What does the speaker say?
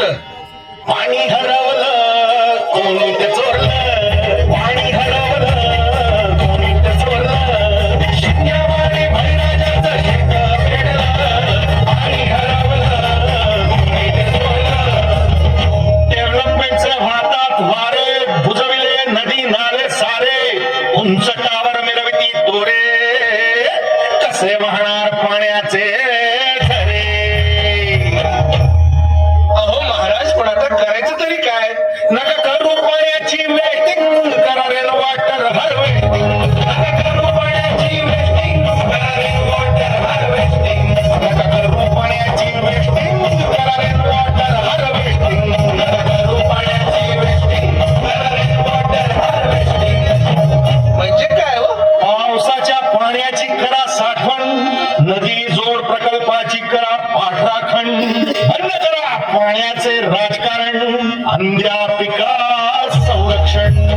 कुठं? पाणी हरवलं कोणी ते चोरलं, पाणी हरवलं कोणी ते चोरलं, शिंग्यावाणी भैराजाचं शेत पेटलं, पाणी हरवलं कोणी ते चोरलं. डेव्हलपमेंटच्या हातात वारे बुजविले नदी नाले सारे, उंच टावर मिरविती दोरे, कसे वाहणार पाण्याचे झरे. अहो महाराज, पण आता करायचं तरी काय? नका करू पाण्याची वेटिंग, करा रेन वॉटर हार्वेस्टिंग. नका करू पाण्याची वेस्टिंग, करा रेन वॉटर हार्वेस्टिंग. नका करू पाण्याची वेस्टिंग, करा रेन वॉटर हार्वेस्टिंग. नका करू पाण्याची वेस्टिंग, करा रेन वॉटर हार्वेस्टिंग. म्हणजे काय हो? पावसाच्या पाण्याची करा साठवण, नदी जोड प्रकल्पाची करा पाठराखण. बंद करा पाण्याचे राजकारण, अंध्या पिका संरक्षण.